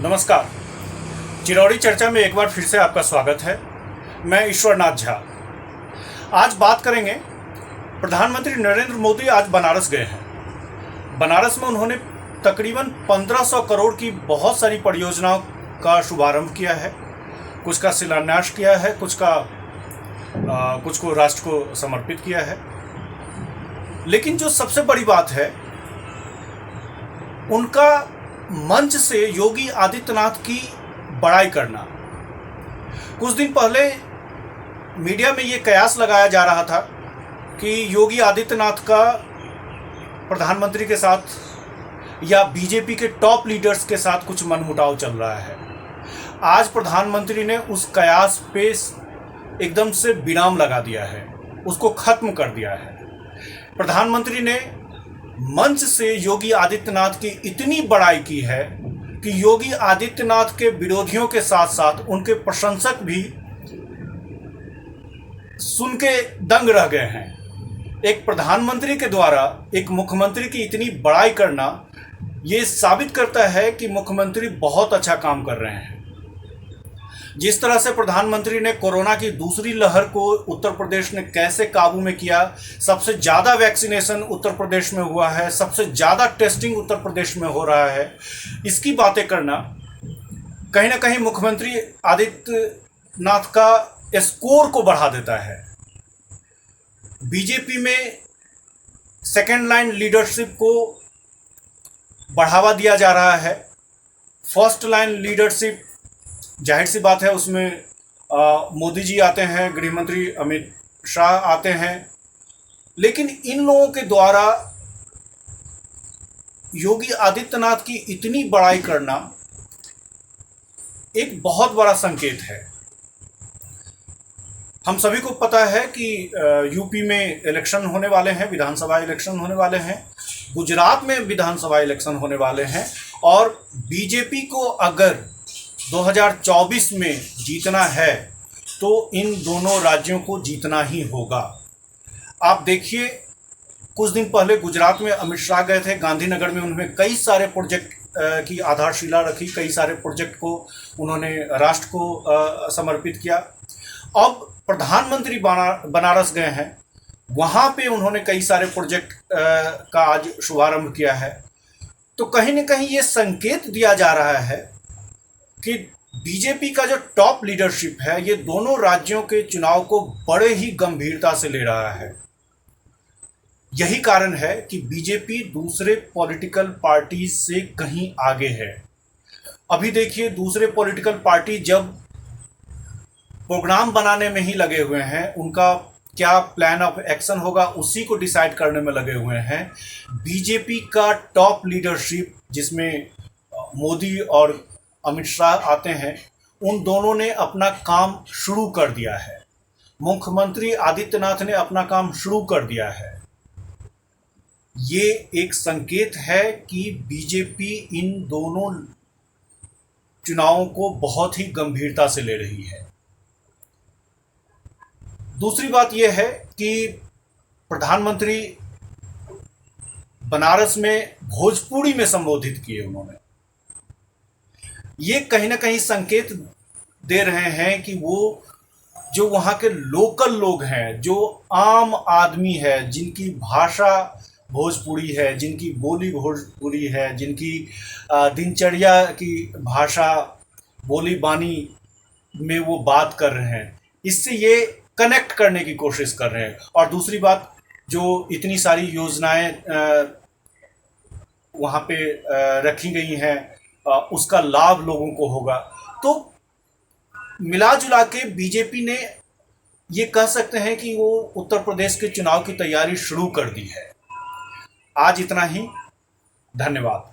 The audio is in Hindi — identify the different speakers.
Speaker 1: नमस्कार। चिरौरी चर्चा में एक बार फिर से आपका स्वागत है। मैं ईश्वरनाथ झा। आज बात करेंगे, प्रधानमंत्री नरेंद्र मोदी आज बनारस गए हैं। बनारस में उन्होंने तकरीबन 1500 करोड़ की बहुत सारी परियोजनाओं का शुभारंभ किया है। कुछ का शिलान्यास किया है, कुछ को राष्ट्र को समर्पित किया है। लेकिन जो सबसे बड़ी बात है, उनका मंच से योगी आदित्यनाथ की बड़ाई करना। कुछ दिन पहले मीडिया में ये कयास लगाया जा रहा था कि योगी आदित्यनाथ का प्रधानमंत्री के साथ या बीजेपी के टॉप लीडर्स के साथ कुछ मनमुटाव चल रहा है। आज प्रधानमंत्री ने उस कयास पे एकदम से विराम लगा दिया है, उसको खत्म कर दिया है। प्रधानमंत्री ने मंच से योगी आदित्यनाथ की इतनी बड़ाई की है कि योगी आदित्यनाथ के विरोधियों के साथ साथ उनके प्रशंसक भी सुन के दंग रह गए हैं। एक प्रधानमंत्री के द्वारा एक मुख्यमंत्री की इतनी बड़ाई करना, ये साबित करता है कि मुख्यमंत्री बहुत अच्छा काम कर रहे हैं। जिस तरह से प्रधानमंत्री ने कोरोना की दूसरी लहर को उत्तर प्रदेश ने कैसे काबू में किया, सबसे ज़्यादा वैक्सीनेशन उत्तर प्रदेश में हुआ है, सबसे ज़्यादा टेस्टिंग उत्तर प्रदेश में हो रहा है, इसकी बातें करना कहीं ना कहीं मुख्यमंत्री आदित्यनाथ का स्कोर को बढ़ा देता है। बीजेपी में सेकेंड लाइन लीडरशिप को बढ़ावा दिया जा रहा है। फर्स्ट लाइन लीडरशिप, जाहिर सी बात है, उसमें मोदी जी आते हैं, गृह मंत्री अमित शाह आते हैं। लेकिन इन लोगों के द्वारा योगी आदित्यनाथ की इतनी बड़ाई करना एक बहुत बड़ा संकेत है। हम सभी को पता है कि यूपी में इलेक्शन होने वाले हैं, विधानसभा इलेक्शन होने वाले हैं, गुजरात में विधानसभा इलेक्शन होने वाले हैं, और बीजेपी को अगर 2024 में जीतना है तो इन दोनों राज्यों को जीतना ही होगा। आप देखिए, कुछ दिन पहले गुजरात में अमित शाह गए थे, गांधीनगर में उन्होंने कई सारे प्रोजेक्ट की आधारशिला रखी, कई सारे प्रोजेक्ट को उन्होंने राष्ट्र को समर्पित किया। अब प्रधानमंत्री बनारस गए हैं, वहाँ पे उन्होंने कई सारे प्रोजेक्ट का आज शुभारंभ किया है। तो कहीं ना कहीं ये संकेत दिया जा रहा है कि बीजेपी का जो टॉप लीडरशिप है, ये दोनों राज्यों के चुनाव को बड़े ही गंभीरता से ले रहा है। यही कारण है कि बीजेपी दूसरे पॉलिटिकल पार्टी से कहीं आगे है। अभी देखिए, दूसरे पॉलिटिकल पार्टी जब प्रोग्राम बनाने में ही लगे हुए हैं, उनका क्या प्लान ऑफ एक्शन होगा उसी को डिसाइड करने में लगे हुए हैं। बीजेपी का टॉप लीडरशिप, जिसमें मोदी और अमित शाह आते हैं, उन दोनों ने अपना काम शुरू कर दिया है। मुख्यमंत्री आदित्यनाथ ने अपना काम शुरू कर दिया है। ये एक संकेत है कि बीजेपी इन दोनों चुनावों को बहुत ही गंभीरता से ले रही है। दूसरी बात यह है कि प्रधानमंत्री बनारस में भोजपुरी में संबोधित किए उन्होंने। ये कहीं ना कहीं संकेत दे रहे हैं कि वो जो वहाँ के लोकल लोग हैं, जो आम आदमी है, जिनकी भाषा भोजपुरी है, जिनकी बोली भोजपुरी है, जिनकी दिनचर्या की भाषा बोली बानी में वो बात कर रहे हैं, इससे ये कनेक्ट करने की कोशिश कर रहे हैं। और दूसरी बात, जो इतनी सारी योजनाएं वहाँ पे रखी गई हैं, उसका लाभ लोगों को होगा। तो मिला जुला के बीजेपी ने ये कह सकते हैं कि वो उत्तर प्रदेश के चुनाव की तैयारी शुरू कर दी है। आज इतना ही। धन्यवाद।